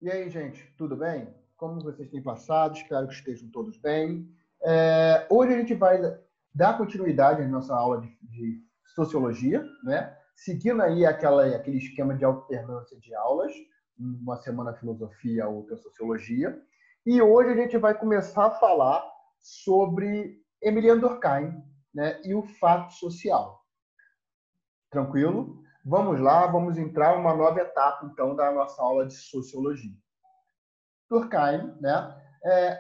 E aí, gente, tudo bem? Como vocês têm passado? Espero que estejam todos bem. Hoje a gente vai dar continuidade à nossa aula de sociologia, né? Seguindo aí aquele esquema de alternância de aulas, uma semana filosofia, outra sociologia. E hoje a gente vai começar a falar sobre Emiliano Durkheim, né? E o fato social. Tranquilo? Vamos lá, vamos entrar em uma nova etapa, então, da nossa aula de sociologia. Durkheim, né?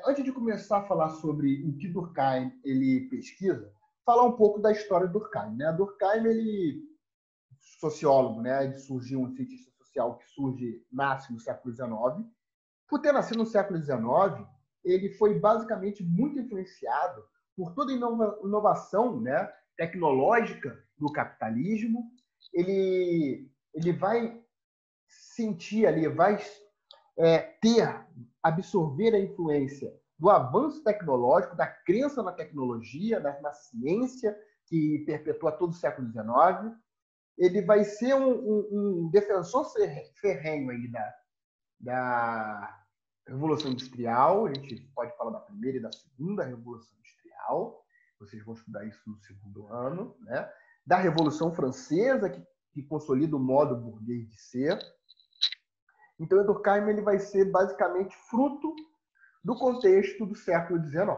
Antes de começar a falar sobre o que Durkheim ele pesquisa, falar um pouco da história do Durkheim, né? Durkheim, ele sociólogo, né? Ele surgiu um cientista social que nasce no século XIX. Por ter nascido no século XIX, ele foi basicamente muito influenciado por toda a inovação, né, tecnológica do capitalismo. Ele vai sentir ali, vai absorver a influência do avanço tecnológico, da crença na tecnologia, na ciência, que perpetua todo o século XIX. Ele vai ser um defensor ferrenho aí da Revolução Industrial. A gente pode falar da primeira e da segunda Revolução Industrial. Vocês vão estudar isso no segundo ano, né? Da Revolução Francesa, que consolida o modo burguês de ser. Então, o Durkheim ele vai ser basicamente fruto do contexto do século XIX.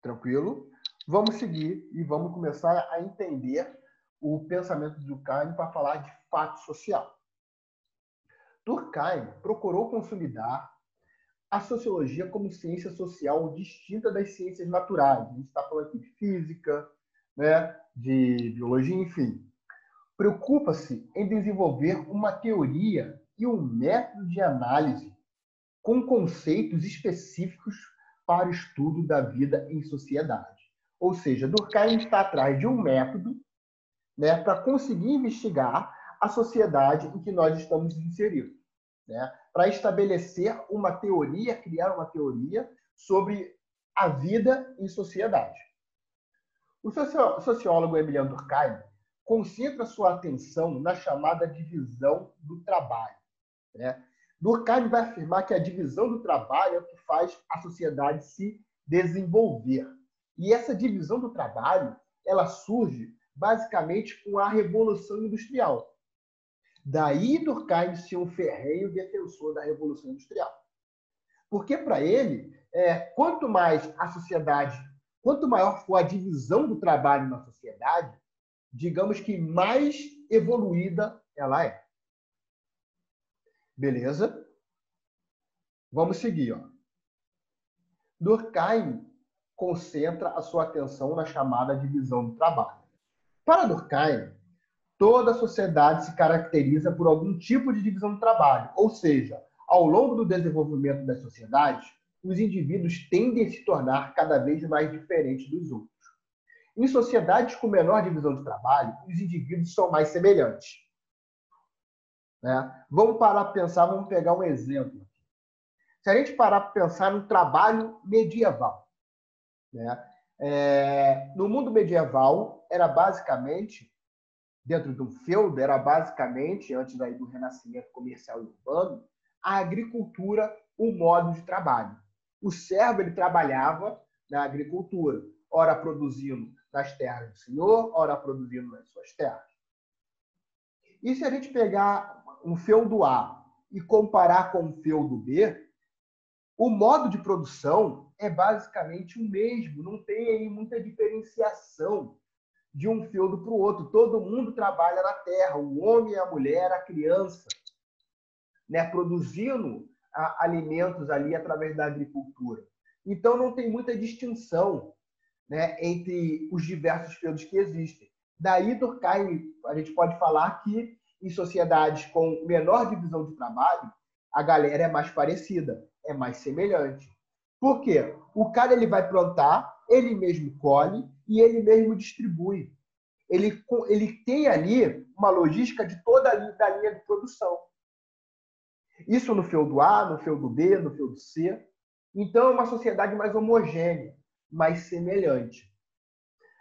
Tranquilo? Vamos seguir e vamos começar a entender o pensamento de Durkheim para falar de fato social. Durkheim procurou consolidar a sociologia como ciência social distinta das ciências naturais. A gente está falando aqui de física, né, de biologia, enfim. Preocupa-se em desenvolver uma teoria e um método de análise com conceitos específicos para o estudo da vida em sociedade. Ou seja, Durkheim está atrás de um método, né, para conseguir investigar a sociedade em que nós estamos inseridos, né, para estabelecer uma teoria, criar uma teoria sobre a vida em sociedade. O sociólogo Emiliano Durkheim concentra sua atenção na chamada divisão do trabalho, né? Durkheim vai afirmar que a divisão do trabalho é o que faz a sociedade se desenvolver. E essa divisão do trabalho, ela surge basicamente com a Revolução Industrial. Daí Durkheim ser um ferrenho defensor da Revolução Industrial. Porque para ele, quanto mais a sociedade, quanto maior for a divisão do trabalho na sociedade, digamos que mais evoluída ela é. Beleza? Vamos seguir. Ó. Durkheim concentra a sua atenção na chamada divisão do trabalho. Para Durkheim, toda a sociedade se caracteriza por algum tipo de divisão do trabalho, ou seja, ao longo do desenvolvimento das sociedades, os indivíduos tendem a se tornar cada vez mais diferentes dos outros. Em sociedades com menor divisão de trabalho, os indivíduos são mais semelhantes. Né? Vamos parar para pensar, vamos pegar um exemplo. Se a gente parar para pensar no trabalho medieval, né? No mundo medieval, era basicamente, dentro de um feudo, era basicamente, antes do renascimento comercial e urbano, a agricultura, o modo de trabalho. O servo ele trabalhava na agricultura, ora produzindo nas terras do senhor, ora produzindo nas suas terras. E se a gente pegar um feudo A e comparar com um feudo B, o modo de produção é basicamente o mesmo, não tem aí muita diferenciação de um feudo para o outro. Todo mundo trabalha na terra, o homem, a mulher, a criança, né, produzindo alimentos ali através da agricultura. Então, não tem muita distinção, né, entre os diversos feudos que existem. Daí, Durkheim, a gente pode falar que em sociedades com menor divisão de trabalho, a galera é mais parecida, é mais semelhante. Por quê? O cara ele vai plantar, ele mesmo colhe e ele mesmo distribui. Ele tem ali uma logística de toda a linha de produção. Isso no feudo A, no feudo B, no feudo C. Então, é uma sociedade mais homogênea, mais semelhante.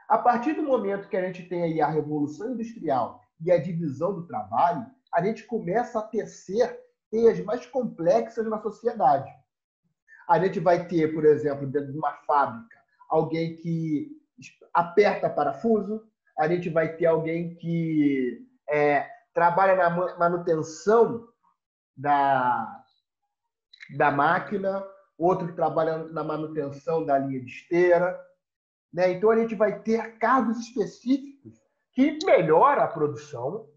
A partir do momento que a gente tem aí a Revolução Industrial e a divisão do trabalho, a gente começa a tecer teias mais complexas na sociedade. A gente vai ter, por exemplo, dentro de uma fábrica, alguém que aperta parafuso, a gente vai ter alguém que trabalha na manutenção da máquina, outro que trabalha na manutenção da linha de esteira, né? Então, a gente vai ter cargos específicos que melhoram a produção,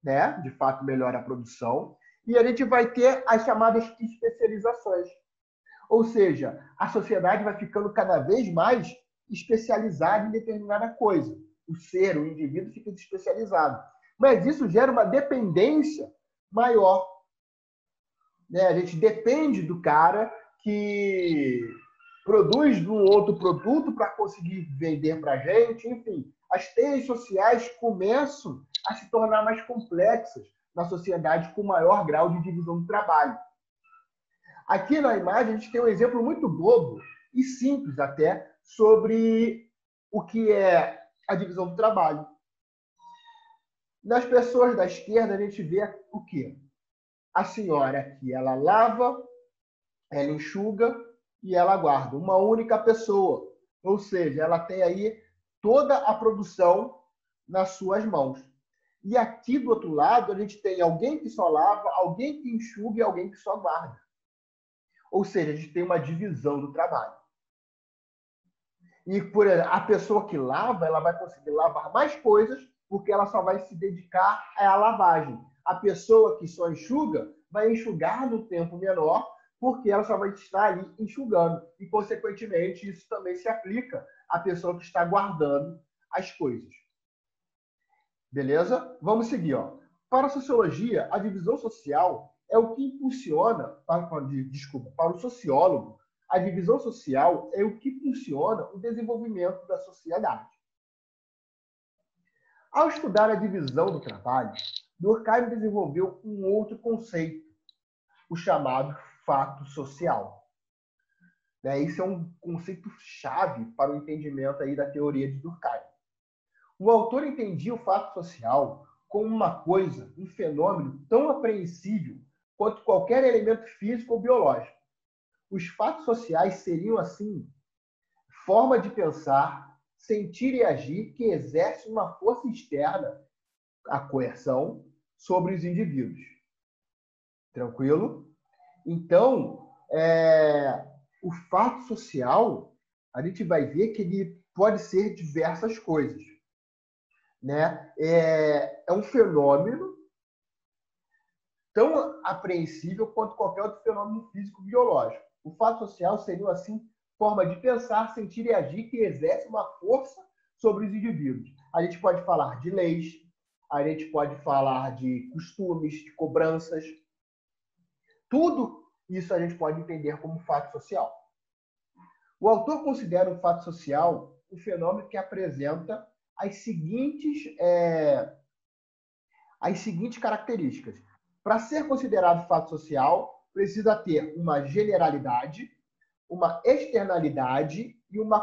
né? De fato, melhora a produção, e a gente vai ter as chamadas especializações. Ou seja, a sociedade vai ficando cada vez mais especializada em determinada coisa. O indivíduo fica especializado. Mas isso gera uma dependência maior. Né? A gente depende do cara que produz um outro produto para conseguir vender para a gente. Enfim, as teias sociais começam a se tornar mais complexas na sociedade com maior grau de divisão do trabalho. Aqui na imagem, a gente tem um exemplo muito bobo e simples até sobre o que é a divisão do trabalho. Nas pessoas da esquerda, a gente vê o quê? A senhora aqui, ela lava, ela enxuga e ela guarda. Uma única pessoa. Ou seja, ela tem aí toda a produção nas suas mãos. E aqui do outro lado, a gente tem alguém que só lava, alguém que enxuga e alguém que só guarda. Ou seja, a gente tem uma divisão do trabalho. E por exemplo, a pessoa que lava, ela vai conseguir lavar mais coisas porque ela só vai se dedicar à lavagem. A pessoa que só enxuga vai enxugar no tempo menor porque ela só vai estar ali enxugando. E, consequentemente, isso também se aplica à pessoa que está guardando as coisas. Beleza? Vamos seguir. Para a sociologia, a divisão social é o que impulsiona, para o sociólogo, a divisão social é o que impulsiona o desenvolvimento da sociedade. Ao estudar a divisão do trabalho, Durkheim desenvolveu um outro conceito, o chamado fato social. Isso é um conceito chave para o entendimento aí da teoria de Durkheim. O autor entendia o fato social como uma coisa, um fenômeno tão apreensível quanto qualquer elemento físico ou biológico. Os fatos sociais seriam, assim, forma de pensar, sentir e agir que exerce uma força externa, a coerção, sobre os indivíduos. Tranquilo? Então, o fato social, a gente vai ver que ele pode ser diversas coisas. Né? É um fenômeno tão apreensível quanto qualquer outro fenômeno físico-biológico. O fato social seria, assim, forma de pensar, sentir e agir que exerce uma força sobre os indivíduos. A gente pode falar de leis, a gente pode falar de costumes, de cobranças. Tudo isso a gente pode entender como fato social. O autor considera o fato social um fenômeno que apresenta as seguintes características. Para ser considerado fato social, precisa ter uma generalidade, uma externalidade e uma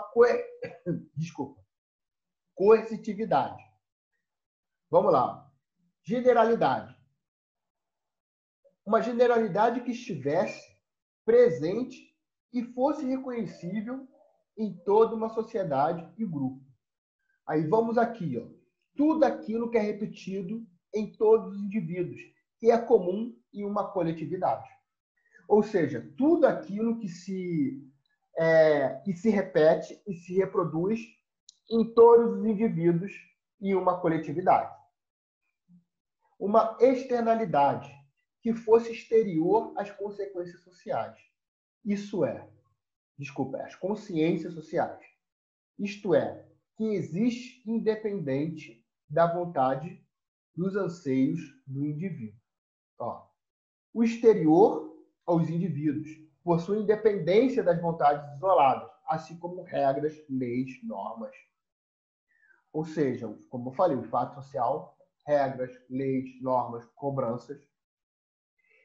coercitividade. Vamos lá. Generalidade. Uma generalidade que estivesse presente e fosse reconhecível em toda uma sociedade e grupo. Aí vamos aqui, tudo aquilo que é repetido em todos os indivíduos, que é comum em uma coletividade. Ou seja, tudo aquilo que se repete e se reproduz em todos os indivíduos em uma coletividade. Uma externalidade que fosse exterior às consequências sociais. Isso é, às consciências sociais. Isto é, que existe independente da vontade dos anseios do indivíduo. O exterior aos indivíduos possui independência das vontades isoladas, assim como regras, leis, normas. Ou seja, como eu falei, o fato social, regras, leis, normas, cobranças.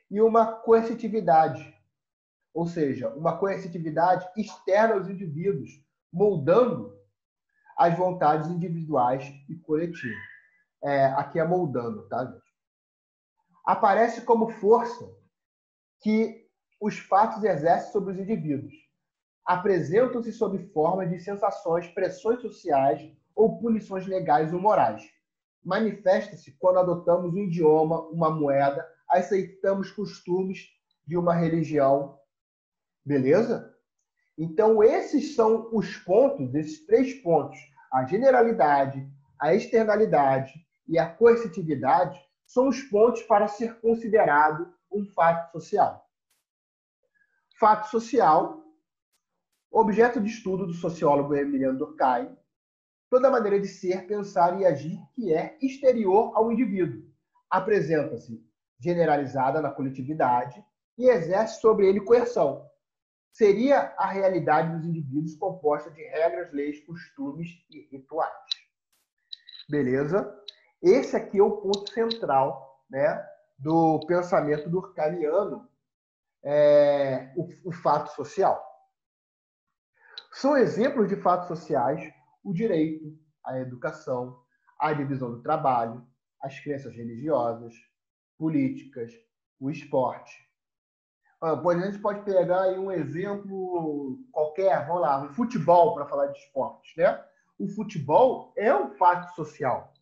E uma coercitividade, ou seja, uma coercitividade externa aos indivíduos, moldando as vontades individuais e coletivas. Aqui é moldando, tá, gente? Aparece como força que os fatos exercem sobre os indivíduos. Apresentam-se sob forma de sensações, pressões sociais ou punições legais ou morais. Manifesta-se quando adotamos um idioma, uma moeda, aceitamos costumes de uma religião. Beleza? Então, esses são os pontos, esses 3 pontos. A generalidade, a externalidade e a coercitividade são os pontos para ser considerado um fato social. Fato social, objeto de estudo do sociólogo Emiliano Durkheim, toda maneira de ser, pensar e agir que é exterior ao indivíduo. Apresenta-se generalizada na coletividade e exerce sobre ele coerção. Seria a realidade dos indivíduos composta de regras, leis, costumes e rituais. Beleza? Esse aqui é o ponto central, né, do pensamento durkheimiano, o fato social. São exemplos de fatos sociais o direito, a educação, a divisão do trabalho, as crenças religiosas, políticas, o esporte. A gente pode pegar aí um exemplo qualquer, vamos lá, o futebol, para falar de esportes, né? O futebol é um fato social.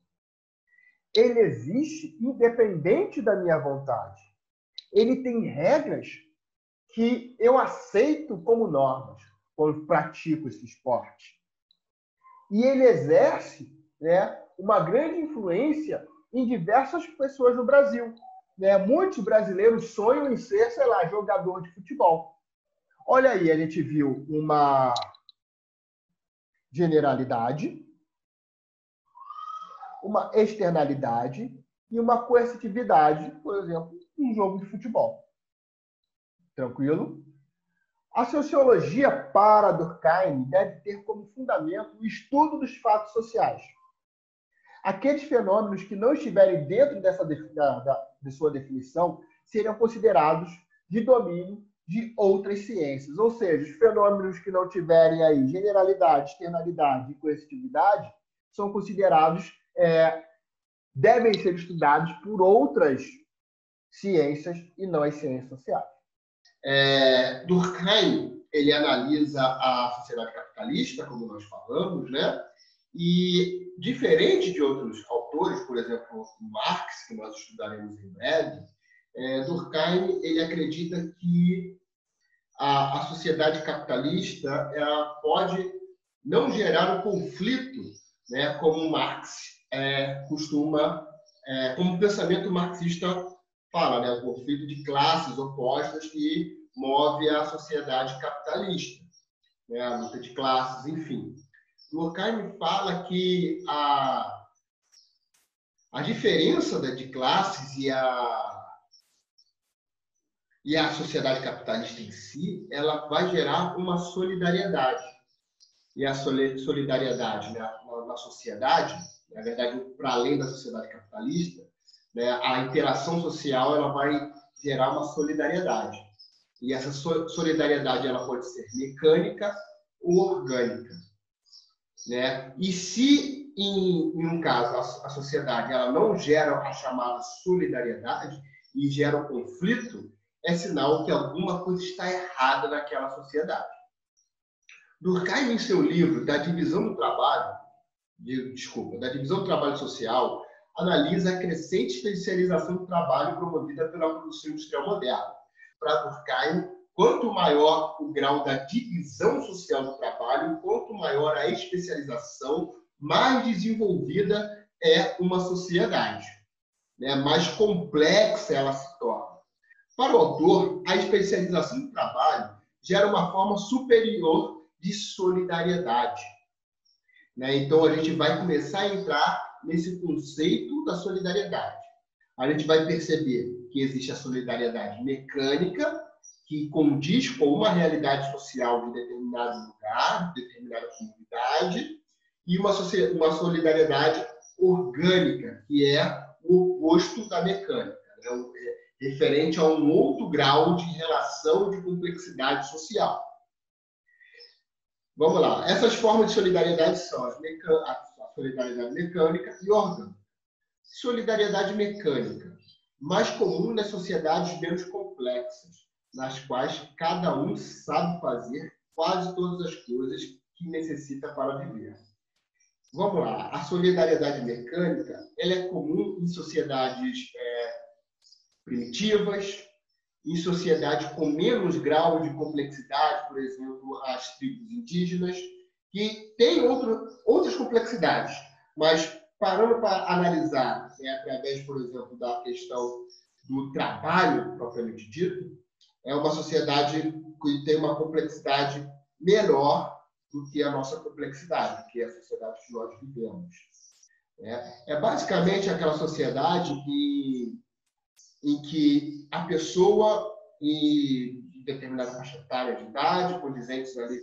Ele existe independente da minha vontade. Ele tem regras que eu aceito como normas quando pratico esse esporte. E ele exerce, né, uma grande influência em diversas pessoas no Brasil. Né? Muitos brasileiros sonham em ser, sei lá, jogador de futebol. Olha aí, a gente viu uma generalidade, uma externalidade e uma coercitividade, por exemplo, em um jogo de futebol. Tranquilo? A sociologia para Durkheim deve ter como fundamento o estudo dos fatos sociais. Aqueles fenômenos que não estiverem dentro de sua definição seriam considerados de domínio de outras ciências. Ou seja, os fenômenos que não tiverem aí generalidade, externalidade e coercitividade são considerados, devem ser estudados por outras ciências e não as ciências sociais. Durkheim, ele analisa a sociedade capitalista, como nós falamos, né? E, diferente de outros autores, por exemplo, Marx, que nós estudaremos em breve, Durkheim, ele acredita que a sociedade capitalista ela pode não gerar um conflito, né, como Marx costuma, como o pensamento marxista fala, né, o conflito de classes opostas que move a sociedade capitalista, né, a luta de classes, enfim. Durkheim fala que a diferença de classes e a sociedade capitalista em si, ela vai gerar uma solidariedade. E a solidariedade, né, na sociedade, na verdade, para além da sociedade capitalista, né, a interação social ela vai gerar uma solidariedade. E essa solidariedade ela pode ser mecânica ou orgânica. Né? E se, em um caso, a sociedade ela não gera a chamada solidariedade e gera um conflito, é sinal que alguma coisa está errada naquela sociedade. Durkheim, em seu livro da divisão do trabalho social, analisa a crescente especialização do trabalho promovida pela produção industrial moderna. Para Durkheim, quanto maior o grau da divisão social do trabalho, quanto maior a especialização, mais desenvolvida é uma sociedade, né? Mais complexa ela se torna. Para o autor, a especialização do trabalho gera uma forma superior de solidariedade. Né? Então, a gente vai começar a entrar nesse conceito da solidariedade. A gente vai perceber que existe a solidariedade mecânica, que condiz com uma realidade social de determinado lugar, de determinada comunidade, e uma solidariedade orgânica, que é o oposto da mecânica, né? Referente a um outro grau de relação de complexidade social. Vamos lá. Essas formas de solidariedade são a solidariedade mecânica e orgânica. Solidariedade mecânica, mais comum nas sociedades menos complexas, nas quais cada um sabe fazer quase todas as coisas que necessita para viver. Vamos lá. A solidariedade mecânica ela é comum em sociedades primitivas, em sociedades com menos grau de complexidade, por exemplo, as tribos indígenas, que têm outras complexidades, mas parando para analisar, através, por exemplo, da questão do trabalho propriamente dito, é uma sociedade que tem uma complexidade menor do que a nossa complexidade, que é a sociedade que nós vivemos. É basicamente aquela sociedade em que a pessoa, em determinada faixa etária de idade, condizentes ali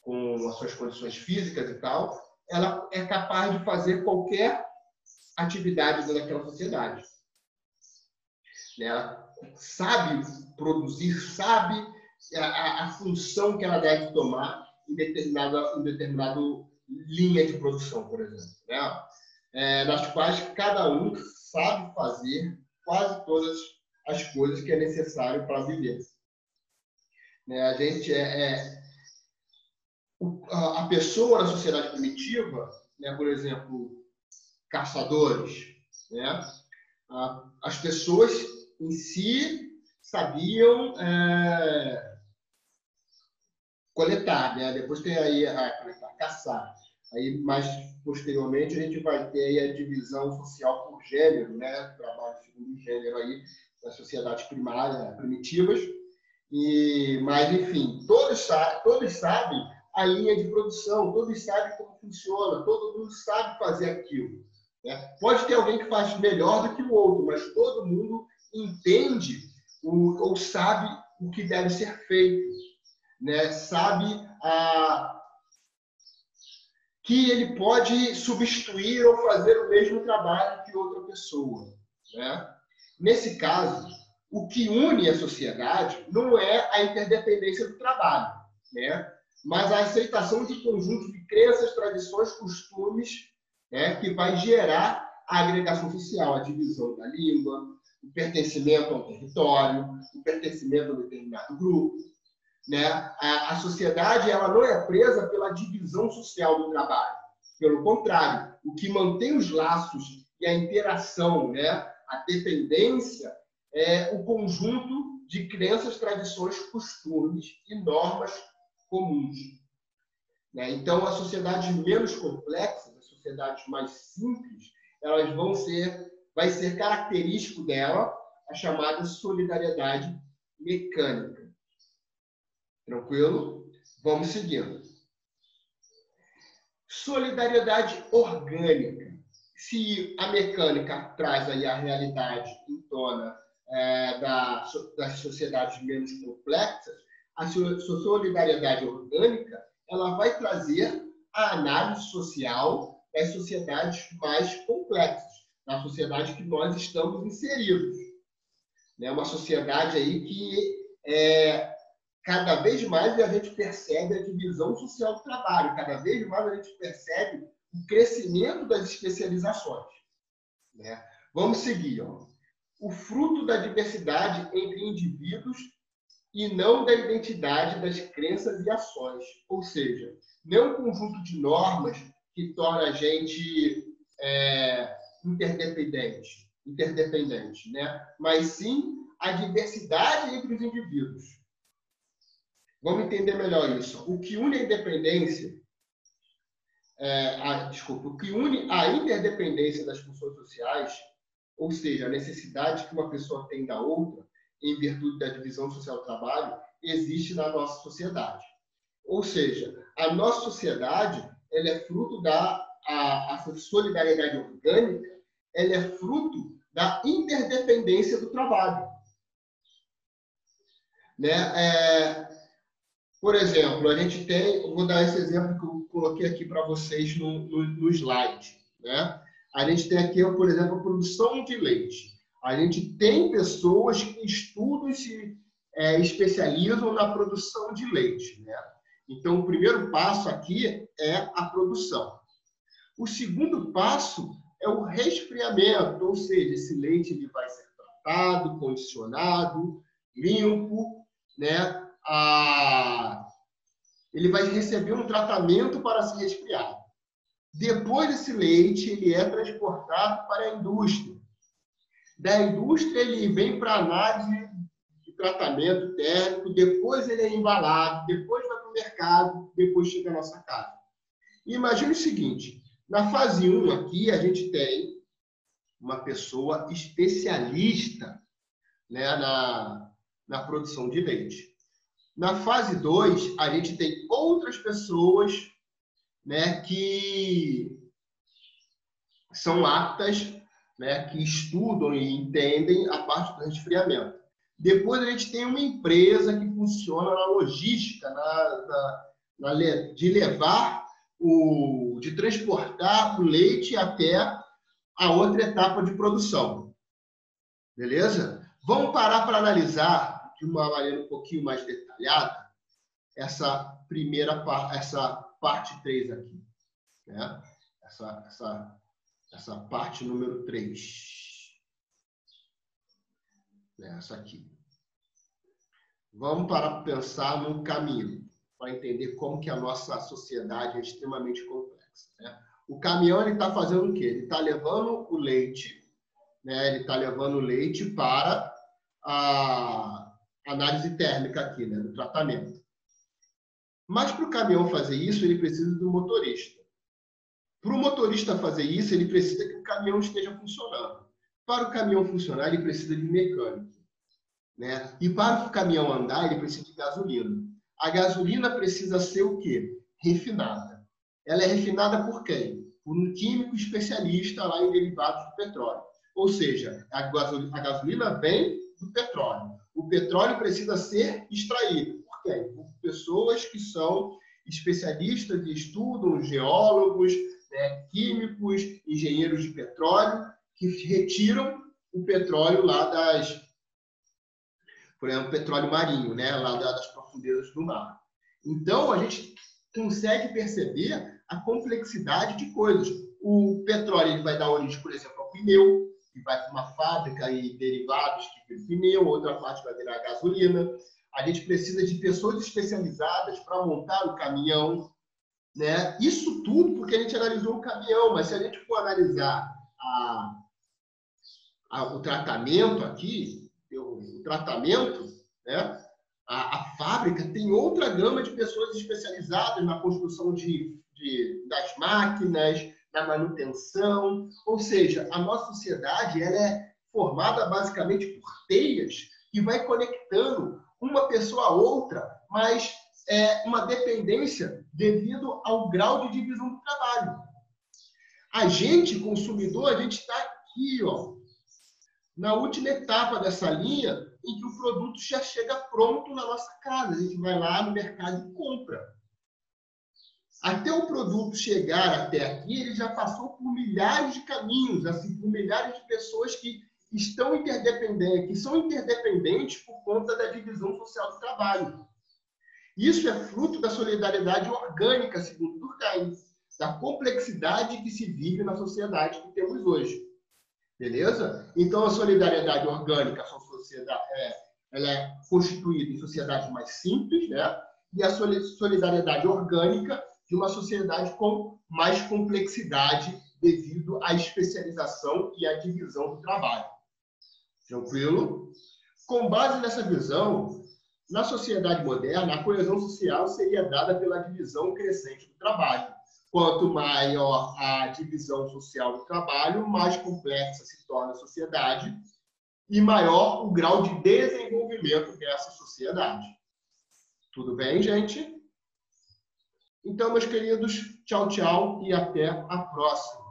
com as suas condições físicas e tal, ela é capaz de fazer qualquer atividade daquela sociedade. Ela sabe produzir, sabe a função que ela deve tomar em determinada linha de produção, por exemplo, nas quais cada um sabe fazer quase todas as coisas que é necessário para viver. A gente a pessoa na sociedade primitiva, por exemplo, caçadores, as pessoas em si sabiam coletar, depois tem aí caçar. Aí, mais posteriormente, a gente vai ter aí a divisão social por gênero, trabalho segundo gênero aí das sociedades primitivas. Mas, enfim, todos sabem a linha de produção, todos sabem como funciona, todo mundo sabe fazer aquilo. Pode ter alguém que faz melhor do que o outro, mas todo mundo entende ou sabe o que deve ser feito, sabe que ele pode substituir ou fazer o mesmo trabalho que outra pessoa. Nesse caso, o que une a sociedade não é a interdependência do trabalho, mas a aceitação de conjunto de crenças, tradições, costumes, que vai gerar a agregação social, a divisão da língua, o pertencimento ao território, o pertencimento a um determinado grupo. A sociedade ela não é presa pela divisão social do trabalho. Pelo contrário, o que mantém os laços e a interação, a dependência, é o conjunto de crenças, tradições, costumes e normas comuns. Então, as sociedades menos complexas, as sociedades mais simples, elas vai ser característico dela a chamada solidariedade mecânica. Tranquilo? Vamos seguindo. Solidariedade orgânica. Se a mecânica traz aí a realidade em tona das sociedades menos complexas, a solidariedade orgânica ela vai trazer a análise social das sociedades mais complexas, na sociedade que nós estamos inseridos. Uma sociedade aí que cada vez mais a gente percebe a divisão social do trabalho, cada vez mais a gente percebe o crescimento das especializações. Vamos seguir. O fruto da diversidade entre indivíduos e não da identidade das crenças e ações. Ou seja, não é um conjunto de normas que torna a gente interdependente, mas sim a diversidade entre os indivíduos. Vamos entender melhor isso. O que une a independência, o que une a interdependência das funções sociais, ou seja, a necessidade que uma pessoa tem da outra, em virtude da divisão social do trabalho, existe na nossa sociedade. Ou seja, a nossa sociedade ela é fruto a solidariedade orgânica, ela é fruto da interdependência do trabalho. Por exemplo, a gente vou dar esse exemplo que eu coloquei aqui para vocês no slide. A gente tem aqui, por exemplo, a produção de leite. A gente tem pessoas que estudam e se especializam na produção de leite. Então, o primeiro passo aqui é a produção. O segundo passo é o resfriamento, ou seja, esse leite ele vai ser tratado, condicionado, limpo, né? Ele vai receber um tratamento para se resfriar. Depois desse leite, ele é transportado para a indústria. Da indústria, ele vem para a análise de tratamento térmico, depois ele é embalado, depois vai para o mercado, depois chega à nossa casa. E imagine o seguinte, na fase 1 aqui, a gente tem uma pessoa especialista, né, na produção de leite. Na fase 2, a gente tem outras pessoas, né, que são aptas, né, que estudam e entendem a parte do resfriamento. Depois a gente tem uma empresa que funciona na logística, de transportar o leite até a outra etapa de produção. Beleza? Vamos parar para analisar de uma maneira um pouquinho mais detalhada essa parte 3 aqui, né? Essa parte número 3. Essa aqui. Vamos parar para pensar num caminho, para entender como que a nossa sociedade é extremamente complexa, né? O caminhão está fazendo o quê? Ele está levando o leite, né? Ele está levando o leite para a análise térmica aqui, né? Do tratamento. Mas para o caminhão fazer isso, ele precisa do motorista. Para o motorista fazer isso, ele precisa que o caminhão esteja funcionando. Para o caminhão funcionar, ele precisa de mecânico, né? E para o caminhão andar, ele precisa de gasolina. A gasolina precisa ser o quê? Refinada. Ela é refinada por quem? Por um químico especialista lá em derivados do petróleo. Ou seja, a gasolina vem do petróleo. O petróleo precisa ser extraído. Por quê? Por pessoas que são especialistas e estudam, geólogos, né, químicos, engenheiros de petróleo, que retiram o petróleo lá por exemplo, petróleo marinho, né, lá das profundezas do mar. Então, a gente consegue perceber a complexidade de coisas. O petróleo ele vai dar origem, por exemplo, ao pneu, que vai para uma fábrica e derivados que viram pneu, outra parte vai virar gasolina. A gente precisa de pessoas especializadas para montar o caminhão, né? Isso tudo porque a gente analisou o caminhão, mas se a gente for analisar o tratamento aqui, né? A fábrica tem outra gama de pessoas especializadas na construção das máquinas, na manutenção. Ou seja, a nossa sociedade ela é formada basicamente por teias que vai conectando uma pessoa a outra, mas é uma dependência devido ao grau de divisão do trabalho. A gente, consumidor, a gente está aqui, ó, na última etapa dessa linha, em que o produto já chega pronto na nossa casa. A gente vai lá no mercado e compra. Até o produto chegar até aqui, ele já passou por milhares de caminhos, assim, por milhares de pessoas que estão interdependentes, que são interdependentes por conta da divisão social do trabalho. Isso é fruto da solidariedade orgânica, segundo Durkheim, da complexidade que se vive na sociedade que temos hoje. Beleza? Então, a solidariedade orgânica ela é constituída em sociedades mais simples, né? E a solidariedade orgânica de uma sociedade com mais complexidade devido à especialização e à divisão do trabalho. Tranquilo? Com base nessa visão, na sociedade moderna, a coesão social seria dada pela divisão crescente do trabalho. Quanto maior a divisão social do trabalho, mais complexa se torna a sociedade e maior o grau de desenvolvimento dessa sociedade. Tudo bem, gente? Então, meus queridos, tchau, tchau e até a próxima.